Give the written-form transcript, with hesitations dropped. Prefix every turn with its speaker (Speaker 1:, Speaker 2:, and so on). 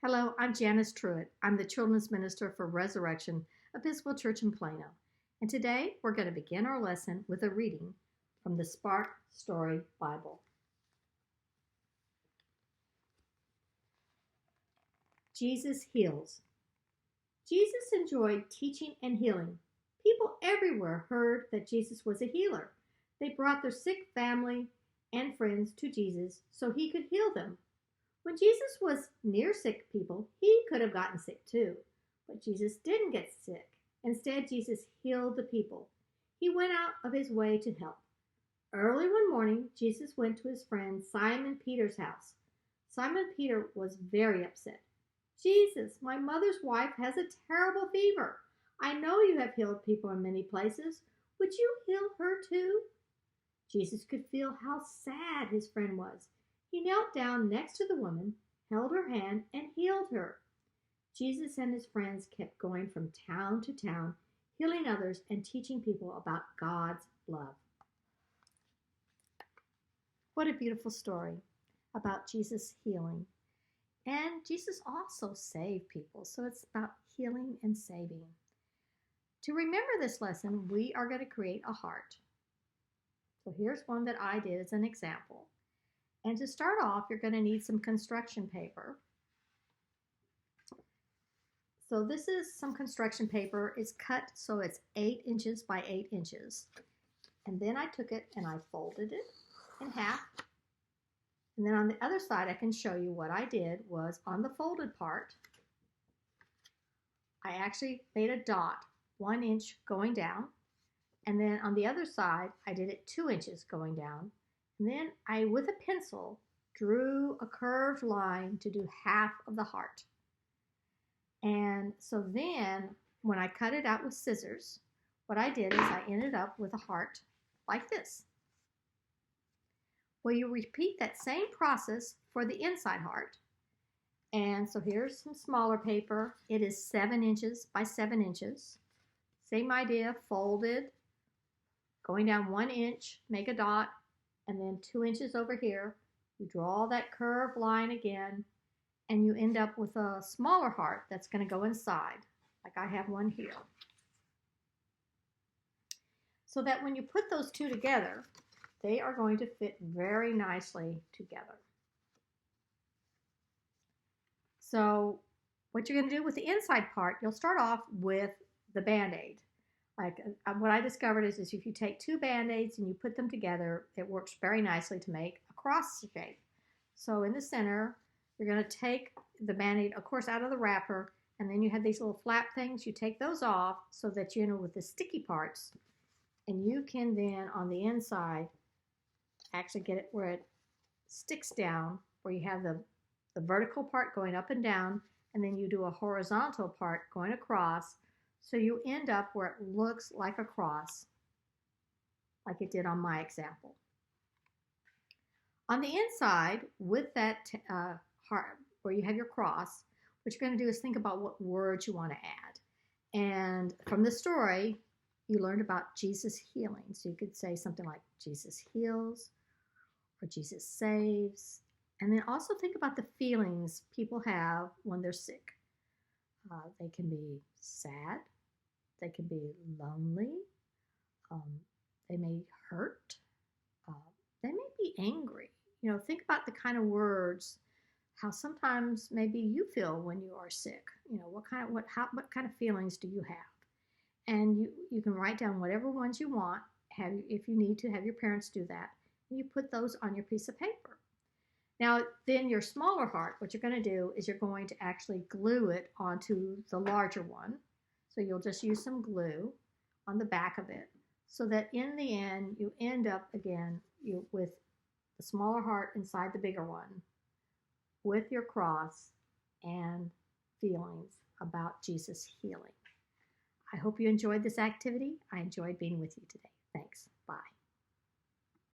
Speaker 1: Hello, I'm Janice Truitt. I'm the Children's Minister for Resurrection Episcopal Church in Plano. And today we're going to begin our lesson with a reading from the Spark Story Bible. Jesus heals. Jesus enjoyed teaching and healing. People everywhere heard that Jesus was a healer. They brought their sick family and friends to Jesus so he could heal them. When Jesus was near sick people, he could have gotten sick too. But Jesus didn't get sick. Instead, Jesus healed the people. He went out of his way to help. Early one morning, Jesus went to his friend Simon Peter's house. Simon Peter was very upset. Jesus, my mother's wife has a terrible fever. I know you have healed people in many places. Would you heal her too? Jesus could feel how sad his friend was. He knelt down next to the woman, held her hand, and healed her. Jesus and his friends kept going from town to town, healing others and teaching people about God's love. What a beautiful story about Jesus healing. And Jesus also saved people, so it's about healing and saving. To remember this lesson, we are going to create a heart. So here's one that I did as an example. And to start off, you're going to need some construction paper. So this is some construction paper. It's cut so it's 8 inches by 8 inches. And then I took it and I folded it in half. And then on the other side, I can show you what I did was on the folded part, I actually made a dot 1 inch going down. And then on the other side, I did it 2 inches going down. And then I, with a pencil, drew a curved line to do half of the heart. And so then, when I cut it out with scissors, what I did is I ended up with a heart like this. Well, you repeat that same process for the inside heart. And so here's some smaller paper. It is 7 inches by 7 inches. Same idea, folded, going down 1 inch, make a dot, and then 2 inches over here. You draw that curved line again, and you end up with a smaller heart that's going to go inside, like I have one here. So that when you put those two together, they are going to fit very nicely together. So what you're going to do with the inside part, you'll start off with the Band-Aid. What I discovered is if you take 2 Band-Aids and you put them together, it works very nicely to make a cross shape. So in the center, you're going to take the Band-Aid, of course, out of the wrapper, and then you have these little flap things. You take those off so that you end up with the sticky parts, and you can then, on the inside, actually get it where it sticks down, where you have the vertical part going up and down, and then you do a horizontal part going across. So you end up where it looks like a cross, like it did on my example. On the inside, with that heart, where you have your cross, what you're going to do is think about what words you want to add. And from the story, you learned about Jesus healing. So you could say something like Jesus heals or Jesus saves. And then also think about the feelings people have when they're sick. They can be sad. They can be lonely. They may hurt. They may be angry. You know, think about the kind of words, how sometimes maybe you feel when you are sick. You know, what kind of feelings do you have? And you can write down whatever ones you want. If you need to, have your parents do that. And you put those on your piece of paper. Now, then your smaller heart, what you're going to do is you're going to actually glue it onto the larger one. So you'll just use some glue on the back of it so that in the end, you end up again with the smaller heart inside the bigger one with your cross and feelings about Jesus healing. I hope you enjoyed this activity. I enjoyed being with you today. Thanks. Bye.